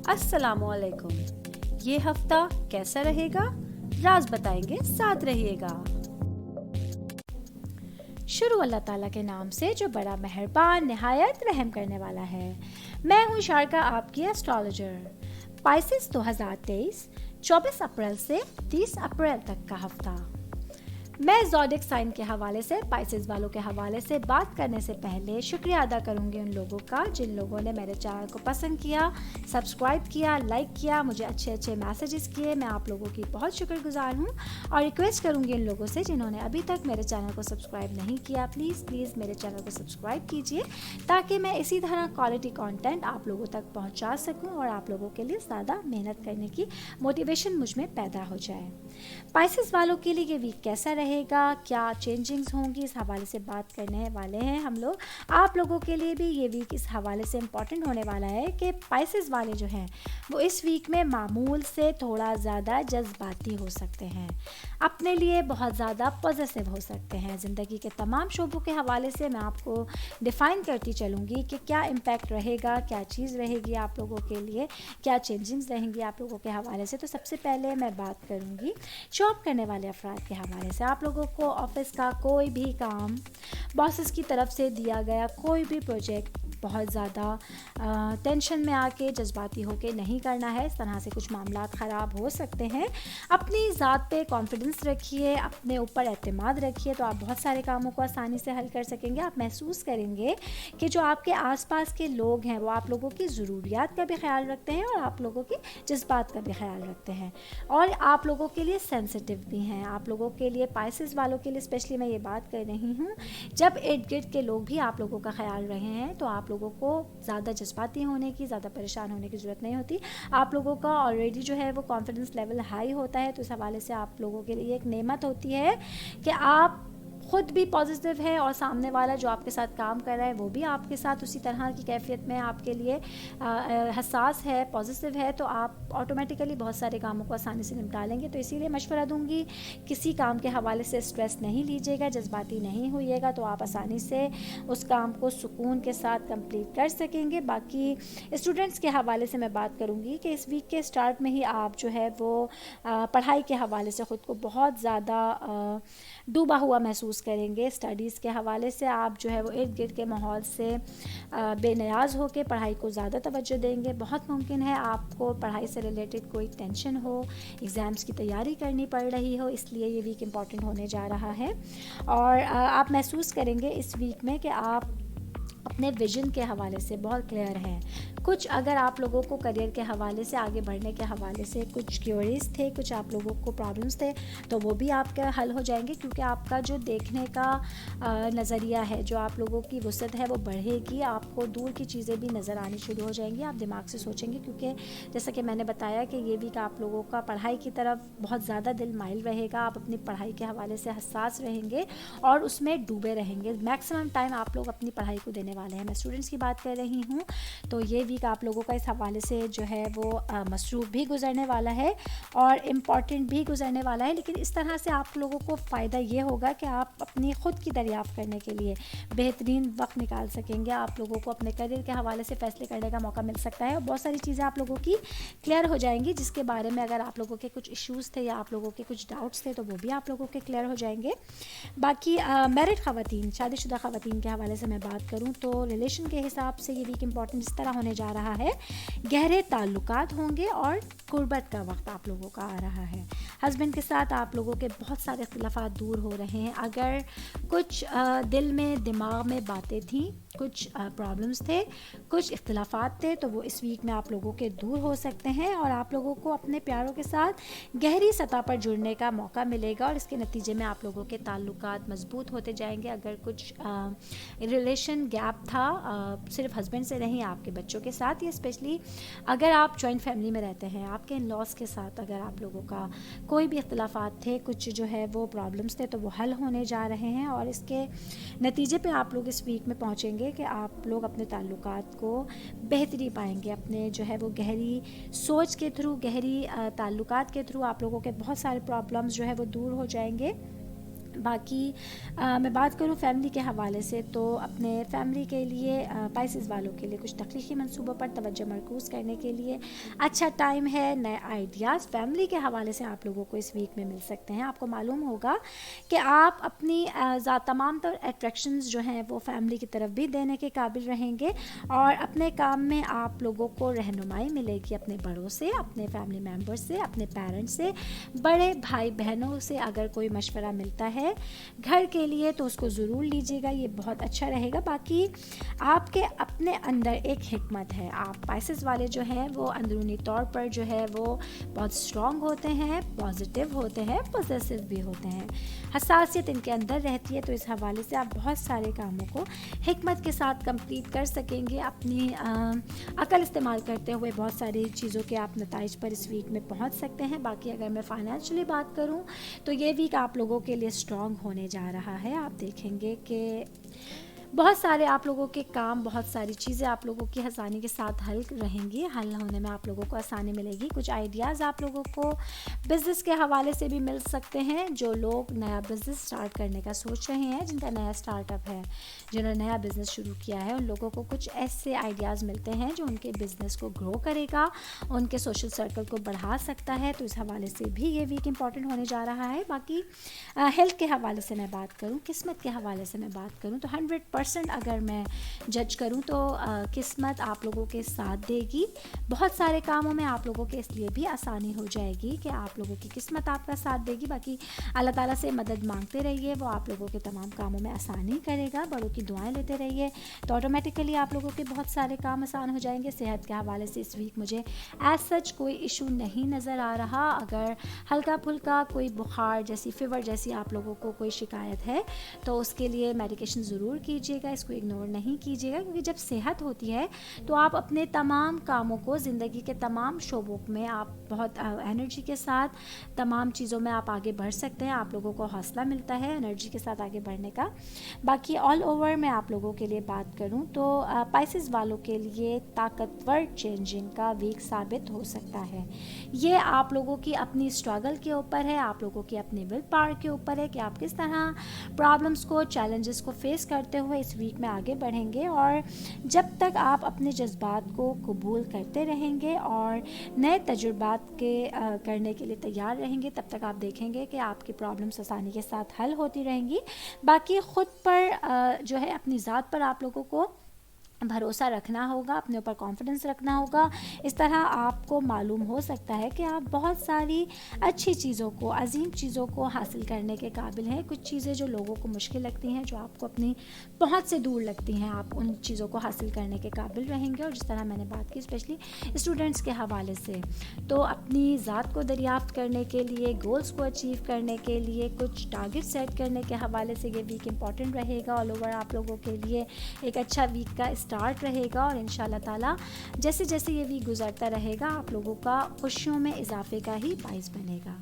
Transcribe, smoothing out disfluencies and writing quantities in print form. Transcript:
السلام علیکم. یہ ہفتہ کیسا رہے گا؟ راز بتائیں گے، ساتھ رہیے گا. شروع اللہ تعالیٰ کے نام سے جو بڑا مہربان نہایت رحم کرنے والا ہے. میں ہوں شارکا، آپ کی ایسٹرالوجر. پائسس 2023 24 اپریل سے 30 اپریل تک کا ہفتہ. میں زوڈک سائن کے حوالے سے، پائسس والوں کے حوالے سے بات کرنے سے پہلے شکریہ ادا کروں گی ان لوگوں کا جن لوگوں نے میرے چینل کو پسند کیا، سبسکرائب کیا، لائک کیا، مجھے اچھے اچھے میسیجز کیے. میں آپ لوگوں کی بہت شکر گزار ہوں اور ریکویسٹ کروں گی ان لوگوں سے جنہوں نے ابھی تک میرے چینل کو سبسکرائب نہیں کیا، پلیز میرے چینل کو سبسکرائب کیجیے تاکہ میں اسی طرح کوالٹی کانٹینٹ آپ لوگوں تک پہنچا سکوں اور آپ لوگوں کے لیے زیادہ محنت کرنے کی موٹیویشن مجھ میں پیدا ہو جائے. پائسس والوں کے لیے یہ ویک کیسا رہے گا، کیا چینجنگز ہوں گی، اس حوالے سے بات کرنے والے ہیں ہم لوگ. آپ لوگوں کے لیے بھی یہ ویک اس حوالے سے امپورٹنٹ ہونے والا ہے کہ پائسس والے جو ہیں وہ اس ویک میں معمول سے تھوڑا زیادہ جذباتی ہو سکتے ہیں، اپنے لیے بہت زیادہ پوزیسو ہو سکتے ہیں. زندگی کے تمام شعبوں کے حوالے سے میں آپ کو ڈیفائن کرتی چلوں گی کہ کیا امپیکٹ رہے گا، کیا چیز رہے گی آپ لوگوں کے لیے، کیا چینجنگز رہیں گی آپ لوگوں کے حوالے سے. تو سب سے پہلے میں بات کروں گی جاب کرنے والے افراد کے حوالے سے. آپ لوگوں کو آفس کا کوئی بھی کام باسز کی طرف سے دیا گیا کوئی بھی پروجیکٹ بہت زیادہ ٹینشن میں آ کے جذباتی ہو کے نہیں کرنا ہے. اس طرح سے کچھ معاملات خراب ہو سکتے ہیں. اپنی ذات پہ کانفیڈنس رکھیے، اپنے اوپر اعتماد رکھیے تو آپ بہت سارے کاموں کو آسانی سے حل کر سکیں گے. آپ محسوس کریں گے کہ جو آپ کے آس پاس کے لوگ ہیں وہ آپ لوگوں کی ضروریات کا بھی خیال رکھتے ہیں اور آپ لوگوں کی جذبات کا بھی خیال رکھتے ہیں اور آپ لوگوں کے لیے سینسٹیو بھی ہیں. آپ لوگوں کے لیے، پائسس والوں کے لیے اسپیشلی میں یہ بات کر رہی ہوں، جب ارد گرد کے لوگ بھی آپ لوگوں کا خیال رہے ہیں تو آپ لوگوں کو زیادہ جذباتی ہونے کی، زیادہ پریشان ہونے کی ضرورت نہیں ہوتی. آپ لوگوں کا آلریڈی جو ہے وہ کانفیڈنس لیول ہائی ہوتا ہے. تو اس حوالے سے آپ لوگوں کے لیے ایک نعمت ہوتی ہے کہ آپ خود بھی پازیٹیو ہے اور سامنے والا جو آپ کے ساتھ کام کر رہا ہے وہ بھی آپ کے ساتھ اسی طرح کی کیفیت میں آپ کے لیے حساس ہے، پازیٹیو ہے. تو آپ آٹومیٹیکلی بہت سارے کاموں کو آسانی سے نمٹا لیں گے. تو اسی لیے مشورہ دوں گی کسی کام کے حوالے سے اسٹریس نہیں لیجیے گا، جذباتی نہیں ہوئیے گا تو آپ آسانی سے اس کام کو سکون کے ساتھ کمپلیٹ کر سکیں گے. باقی اسٹوڈنٹس کے حوالے سے میں بات کروں گی کہ اس ویک کے اسٹارٹ میں ہی آپ جو ہے وہ پڑھائی کے حوالے سے خود کو بہت زیادہ ڈوبا ہوا محسوس کریں گے. اسٹڈیز کے حوالے سے آپ جو ہے وہ ارد گرد کے ماحول سے بے نیاز ہو کے پڑھائی کو زیادہ توجہ دیں گے. بہت ممکن ہے آپ کو پڑھائی سے ریلیٹڈ کوئی ٹینشن ہو، ایگزامس کی تیاری کرنی پڑ رہی ہو، اس لیے یہ ویک امپورٹنٹ ہونے جا رہا ہے. اور آپ محسوس کریں گے اس ویک میں کہ آپ اپنے ویژن کے حوالے سے بہت کلیئر ہیں. کچھ اگر آپ لوگوں کو کریئر کے حوالے سے، آگے بڑھنے کے حوالے سے کچھ کیوریز تھے، کچھ آپ لوگوں کو پرابلمس تھے تو وہ بھی آپ کے حل ہو جائیں گے کیونکہ آپ کا جو دیکھنے کا نظریہ ہے، جو آپ لوگوں کی وسعت ہے وہ بڑھے گی. آپ کو دور کی چیزیں بھی نظر آنی شروع ہو جائیں گی. آپ دماغ سے سوچیں گے کیونکہ جیسا کہ میں نے بتایا کہ یہ ویک آپ لوگوں کا پڑھائی کی طرف بہت زیادہ دل مائل رہے گا. آپ اپنی پڑھائی کے حوالے سے حساس رہیں گے اور اس میں ڈوبے رہیں گے. میکسیمم ٹائم آپ لوگ اپنی پڑھائی کو دینے والے ہیں. میں اسٹوڈنٹس کی بات کر رہی ہوں تو یہ ویک آپ لوگوں کا اس حوالے سے جو ہے وہ مصروف بھی گزرنے والا ہے اور امپورٹنٹ بھی گزرنے والا ہے. لیکن اس طرح سے آپ لوگوں کو فائدہ یہ ہوگا کہ آپ اپنی خود کی دریافت کرنے کے لیے بہترین وقت نکال سکیں گے. آپ لوگوں کو اپنے کریئر کے حوالے سے فیصلے کرنے کا موقع مل سکتا ہے اور بہت ساری چیزیں آپ لوگوں کی کلیئر ہو جائیں گی جس کے بارے میں اگر آپ لوگوں کے کچھ ایشوز تھے یا آپ لوگوں کے کچھ ڈاؤٹس تھے تو وہ بھی آپ لوگوں کے کلیئر ہو جائیں گے. باقی میرڈ خواتین، شادی شدہ خواتین کے حوالے سے میں بات کروں تو ریلیشن کے حساب سے یہ ویک امپورٹنٹ اس طرح ہونے جا رہا ہے، گہرے تعلقات ہوں گے اور قربت کا وقت آپ لوگوں کا آ رہا ہے. ہسبینڈ کے ساتھ آپ لوگوں کے بہت سارے اختلافات دور ہو رہے ہیں. اگر کچھ دل میں، دماغ میں باتیں تھیں، کچھ پرابلمس تھے، کچھ اختلافات تھے تو وہ اس ویک میں آپ لوگوں کے دور ہو سکتے ہیں اور آپ لوگوں کو اپنے پیاروں کے ساتھ گہری سطح پر جڑنے کا موقع ملے گا اور اس کے نتیجے میں آپ لوگوں کے تعلقات مضبوط ہوتے جائیں گے. اگر کچھ ریلیشن گیپ تھا صرف ہسبینڈ سے نہیں، آپ کے بچوں کے ساتھ، یا اسپیشلی اگر آپ جوائنٹ فیملی میں رہتے ہیں، آپ کے ان لاس کے ساتھ اگر آپ لوگوں کا کوئی بھی اختلافات تھے، کچھ جو ہے وہ پرابلمس تھے تو وہ حل ہونے جا رہے ہیں اور اس کے نتیجے پہ آپ لوگ اس ویک میں پہنچیں گے کہ آپ لوگ اپنے تعلقات کو بہتری پائیں گے. اپنے جو ہے وہ گہری سوچ کے تھرو، گہری تعلقات کے تھرو آپ لوگوں کے بہت سارے پرابلمس جو ہے وہ دور ہو جائیں گے. باقی میں بات کروں فیملی کے حوالے سے تو اپنے فیملی کے لیے پائسز والوں کے لیے کچھ تخلیقی منصوبوں پر توجہ مرکوز کرنے کے لیے اچھا ٹائم ہے. نئے آئیڈیاز فیملی کے حوالے سے آپ لوگوں کو اس ویک میں مل سکتے ہیں. آپ کو معلوم ہوگا کہ آپ اپنی تمام تر اٹریکشنز جو ہیں وہ فیملی کی طرف بھی دینے کے قابل رہیں گے اور اپنے کام میں آپ لوگوں کو رہنمائی ملے گی اپنے بڑوں سے, اپنے فیملی ممبر سے, اپنے پیرنٹس سے, بڑے بھائی بہنوں سے. اگر کوئی مشورہ ملتا ہے گھر کے لیے تو اس کو ضرور لیجیے گا, یہ بہت اچھا رہے گا. باقی آپ کے اپنے اندر ایک حکمت ہے. آپ پائسز والے جو ہیں وہ اندرونی طور پر جو ہے وہ بہت اسٹرانگ ہوتے ہیں, پازیٹیو ہوتے ہیں, پوزیسو بھی ہوتے ہیں, حساسیت ان کے اندر رہتی ہے. تو اس حوالے سے آپ بہت سارے کاموں کو حکمت کے ساتھ کمپلیٹ کر سکیں گے. اپنی عقل استعمال کرتے ہوئے بہت ساری چیزوں کے آپ نتائج پر اس ویک میں پہنچ سکتے ہیں. باقی اگر میں فائنینشلی بات کروں تو یہ ویک آپ لوگوں کے لیے اسٹرانگ ہونے جا رہا ہے. آپ دیکھیں گے کہ بہت سارے آپ لوگوں کے کام, بہت ساری چیزیں آپ لوگوں کی آسانی کے ساتھ حل رہیں گی, حل ہونے میں آپ لوگوں کو آسانی ملے گی. کچھ آئیڈیاز آپ لوگوں کو بزنس کے حوالے سے بھی مل سکتے ہیں. جو لوگ نیا بزنس سٹارٹ کرنے کا سوچ رہے ہیں, جن کا نیا سٹارٹ اپ ہے, جنہوں نے نیا بزنس شروع کیا ہے, ان لوگوں کو کچھ ایسے آئیڈیاز ملتے ہیں جو ان کے بزنس کو گرو کرے گا, ان کے سوشل سرکل کو بڑھا سکتا ہے. تو اس حوالے سے بھی یہ ویک امپورٹنٹ ہونے جا رہا ہے. باقی ہیلتھ کے حوالے سے میں بات کروں, قسمت کے حوالے سے میں بات کروں تو 100% اگر میں جج کروں تو قسمت آپ لوگوں کے ساتھ دے گی. بہت سارے کاموں میں آپ لوگوں کے اس لیے بھی آسانی ہو جائے گی کہ آپ لوگوں کی قسمت آپ کا ساتھ دے گی. باقی اللہ تعالیٰ سے مدد مانگتے رہیے, وہ آپ لوگوں کے تمام کاموں میں آسانی کرے گا. بڑوں کی دعائیں لیتے رہیے تو آٹومیٹیکلی آپ لوگوں کے بہت سارے کام آسان ہو جائیں گے. صحت کے حوالے سے اس ویک مجھے ایز سچ کوئی ایشو نہیں نظر آ رہا. اگر ہلکا پھلکا کوئی بخار جیسی, فیور جیسی آپ لوگوں کو کوئی شکایت ہے تو اس کے لیے میڈیکیشن ضرور کیجیے گا, اس کو اگنور نہیں کیجیے گا, کیونکہ جب صحت ہوتی ہے تو آپ اپنے تمام کاموں کو, زندگی کے تمام شعبوں میں آپ بہت انرجی کے ساتھ تمام چیزوں میں آپ آگے بڑھ سکتے ہیں. آپ لوگوں کو حوصلہ ملتا ہے انرجی کے ساتھ آگے بڑھنے کا. باقی آل اوور میں آپ لوگوں کے لیے بات کروں تو پائسز والوں کے لیے طاقتور چینجنگ کا ویک ثابت ہو سکتا ہے. یہ آپ لوگوں کی اپنی اسٹرگل کے اوپر ہے, آپ لوگوں کی اپنی ول پاور کے اوپر ہے کہ آپ کس طرح پرابلمس کو, چیلنجز کو فیس کرتے ہوئے اس ویک میں آگے بڑھیں گے. اور جب تک آپ اپنے جذبات کو قبول کرتے رہیں گے اور نئے تجربات کے کرنے کے لیے تیار رہیں گے, تب تک آپ دیکھیں گے کہ آپ کی پرابلمس آسانی کے ساتھ حل ہوتی رہیں گی. باقی خود پر جو ہے اپنی ذات پر آپ لوگوں کو بھروسہ رکھنا ہوگا, اپنے اوپر کانفیڈنس رکھنا ہوگا. اس طرح آپ کو معلوم ہو سکتا ہے کہ آپ بہت ساری اچھی چیزوں کو, عظیم چیزوں کو حاصل کرنے کے قابل ہیں. کچھ چیزیں جو لوگوں کو مشکل لگتی ہیں, جو آپ کو اپنی پہنچ سے دور لگتی ہیں, آپ ان چیزوں کو حاصل کرنے کے قابل رہیں گے. اور جس طرح میں نے بات کی اسپیشلی اسٹوڈنٹس کے حوالے سے, تو اپنی ذات کو دریافت کرنے کے لیے, گولز کو اچیو کرنے کے لیے, کچھ ٹارگٹ سیٹ کرنے کے حوالے سے یہ ویک امپورٹنٹ رہے گا. آل اوور آپ لوگوں کے لیے ایک اچھا ویک کا اسٹارٹ رہے گا. اور انشاءاللہ تعالی جیسے جیسے یہ ویک گزرتا رہے گا آپ لوگوں کا خوشیوں میں اضافے کا ہی باعث بنے گا.